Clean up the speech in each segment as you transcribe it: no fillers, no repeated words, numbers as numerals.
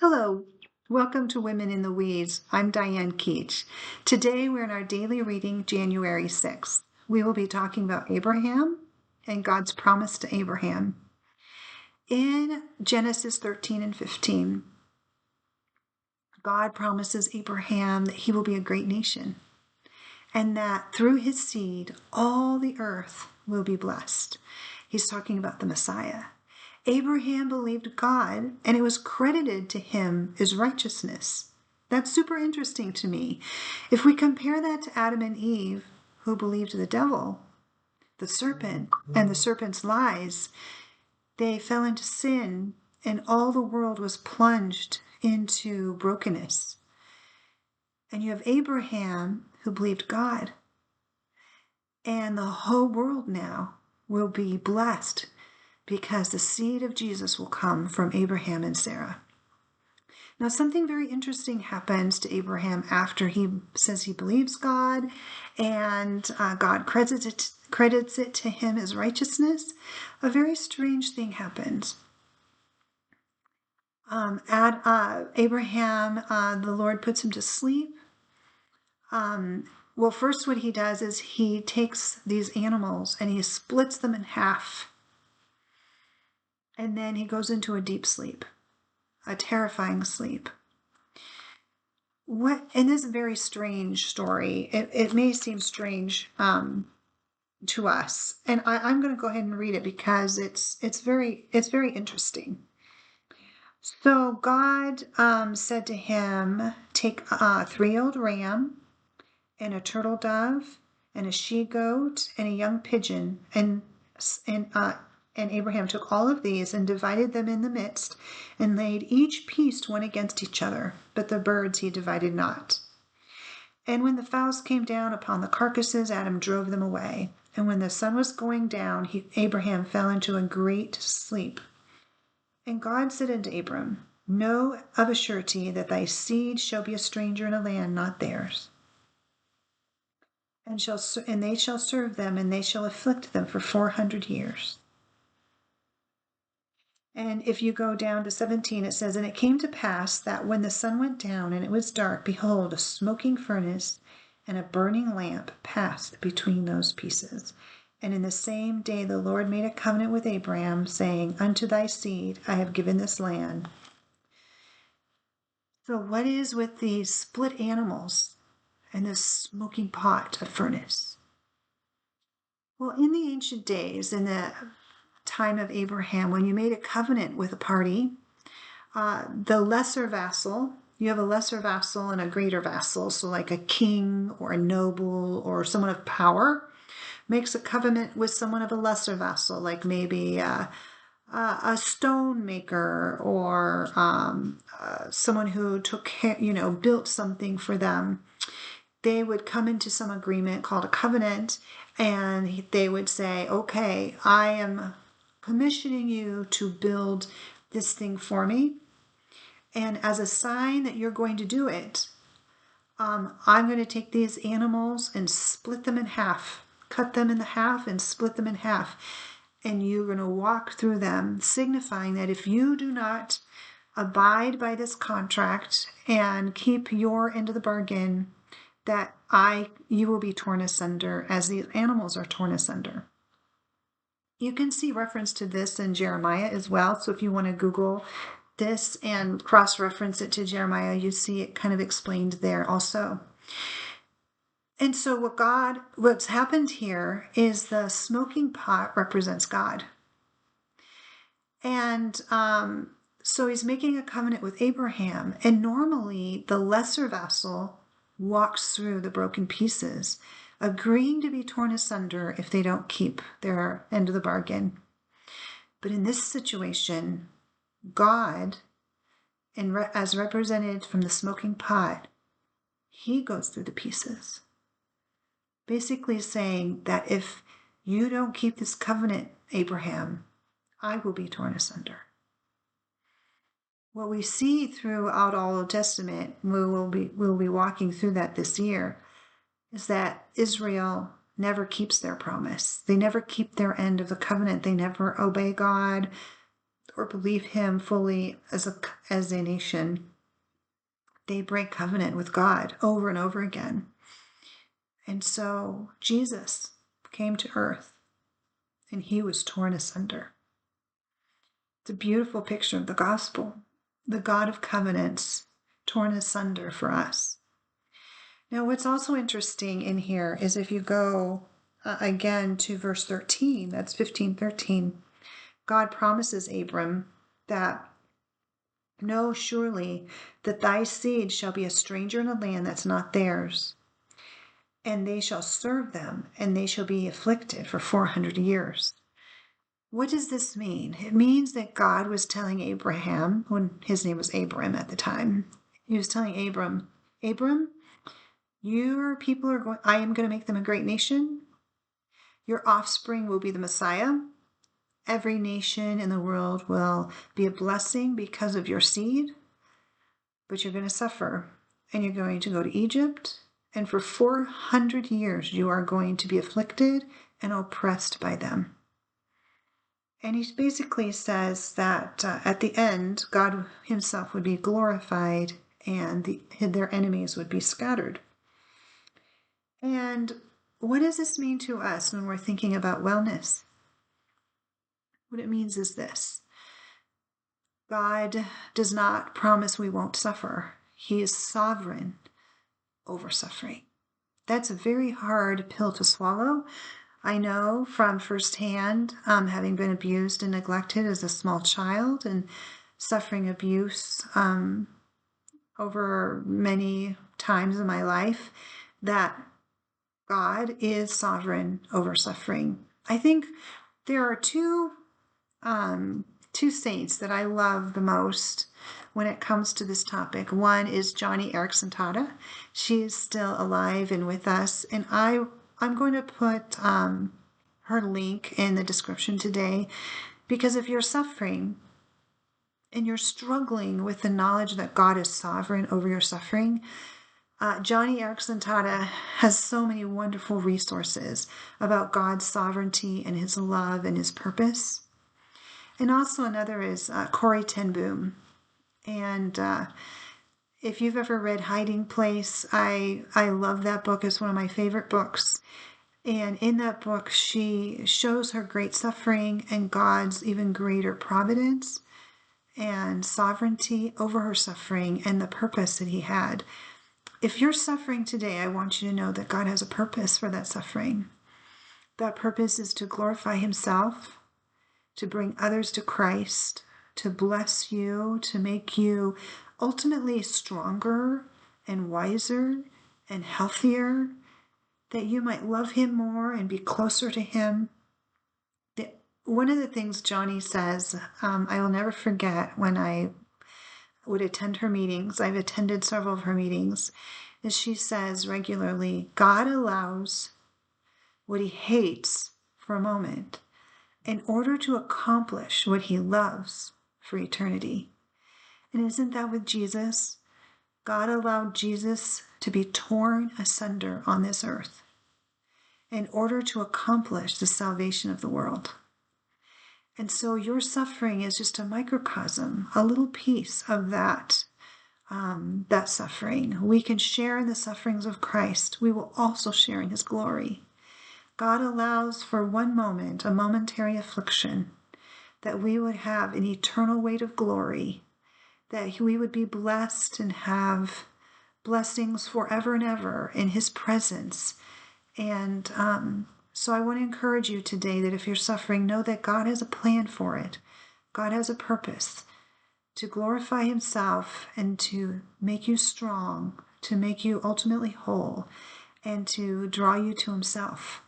Hello, welcome to Women in the Weeds. I'm Diane Keach. Today we're in our daily reading, January 6th. We will be talking about Abraham and God's promise to Abraham. In Genesis 13 and 15, God promises Abraham that he will be a great nation and that through his seed, all the earth will be blessed. He's talking about the Messiah. Abraham believed God, and it was credited to him as righteousness. That's super interesting to me. If we compare that to Adam and Eve, who believed the devil, the serpent, and the serpent's lies, they fell into sin, and all the world was plunged into brokenness. And you have Abraham, who believed God, and the whole world now will be blessed because the seed of Jesus will come from Abraham and Sarah. Now, something very interesting happens to Abraham after he says he believes God and God credits it to him as righteousness. A very strange thing happens. Abraham, the Lord puts him to sleep. Well, first what he does is he takes these animals and he splits them in half. And then he goes into a deep sleep, a terrifying sleep. In this very strange story, it may seem strange to us, and I'm going to go ahead and read it because it's very interesting. So God said to him, "Take a 3-year-old ram, and a turtle dove, and a she-goat, and a young pigeon, and Abraham took all of these and divided them in the midst and laid each piece one against each other, but the birds he divided not. And when the fowls came down upon the carcasses, Adam drove them away. And when the sun was going down, Abraham fell into a great sleep. And God said unto Abram, Know of a surety that thy seed shall be a stranger in a land not theirs. And they shall serve them, and they shall afflict them for 400 years. And if you go down to 17, it says, And it came to pass that when the sun went down and it was dark, behold, a smoking furnace and a burning lamp passed between those pieces. And in the same day the Lord made a covenant with Abraham, saying, Unto thy seed I have given this land. So what is with these split animals and this smoking pot of furnace? Well, in the ancient days, in the time of Abraham, when you made a covenant with a party, the lesser vassal, you have a lesser vassal and a greater vassal, so like a king or a noble or someone of power makes a covenant with someone of a lesser vassal, like maybe a stone maker or someone who took care, built something for them. They would come into some agreement called a covenant, and they would say, okay, I am commissioning you to build this thing for me. And as a sign that you're going to do it, I'm going to take these animals and split them in half, cut them in half and split them in half. And you're going to walk through them, signifying that if you do not abide by this contract and keep your end of the bargain, that you will be torn asunder as these animals are torn asunder. You can see reference to this in Jeremiah as well. So if you want to Google this and cross-reference it to Jeremiah, you see it kind of explained there also. And so what's happened here is the smoking pot represents God. And so he's making a covenant with Abraham. And normally the lesser vassal walks through the broken pieces, agreeing to be torn asunder if they don't keep their end of the bargain. But in this situation, God, as represented from the smoking pot, he goes through the pieces, basically saying that if you don't keep this covenant, Abraham, I will be torn asunder. What we see throughout all Old Testament, we'll be walking through that this year, is that Israel never keeps their promise. They never keep their end of the covenant. They never obey God. or believe him fully as a nation, they break covenant with God over and over again. And so Jesus came to earth and he was torn asunder. It's a beautiful picture of the gospel, the God of covenants torn asunder for us. Now, what's also interesting in here is if you go again to verse 13, that's 15:13, God promises Abram that, know surely that thy seed shall be a stranger in a land that's not theirs, and they shall serve them, and they shall be afflicted for 400 years. What does this mean? It means that God was telling Abraham, when his name was Abram at the time, he was telling Abram, your people are going, I am going to make them a great nation. Your offspring will be the Messiah. Every nation in the world will be a blessing because of your seed, but you're going to suffer, and you're going to go to Egypt, and for 400 years you are going to be afflicted and oppressed by them. And he basically says that at the end, God himself would be glorified and their enemies would be scattered. And what does this mean to us when we're thinking about wellness? What it means is this: God does not promise we won't suffer. He is sovereign over suffering. That's a very hard pill to swallow. I know from firsthand, having been abused and neglected as a small child and suffering abuse over many times in my life, that God is sovereign over suffering. I think there are two saints that I love the most when it comes to this topic. One is Joni Eareckson Tada. She is still alive and with us, and I'm going to put her link in the description today, because if you're suffering and you're struggling with the knowledge that God is sovereign over your suffering, Joni Eareckson Tada has so many wonderful resources about God's sovereignty and his love and his purpose. And also another is Corrie ten Boom. And if you've ever read Hiding Place, I love that book. It's one of my favorite books. And in that book, she shows her great suffering and God's even greater providence and sovereignty over her suffering and the purpose that he had. If you're suffering today, I want you to know that God has a purpose for that suffering. That purpose is to glorify himself, to bring others to Christ, to bless you, to make you ultimately stronger and wiser and healthier, that you might love him more and be closer to him. One of the things Joni says, I will never forget when I would attend her meetings, I've attended several of her meetings, is she says regularly, God allows what he hates for a moment in order to accomplish what he loves for eternity. And isn't that with Jesus? God allowed Jesus to be torn asunder on this earth in order to accomplish the salvation of the world. And so your suffering is just a microcosm, a little piece of that suffering. We can share in the sufferings of Christ. We will also share in his glory. God allows for one moment, a momentary affliction, that we would have an eternal weight of glory, that we would be blessed and have blessings forever and ever in his presence. And so I want to encourage you today that if you're suffering, know that God has a plan for it. God has a purpose to glorify himself and to make you strong, to make you ultimately whole, and to draw you to himself.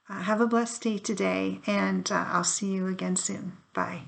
Have a blessed day today, and I'll see you again soon. Bye.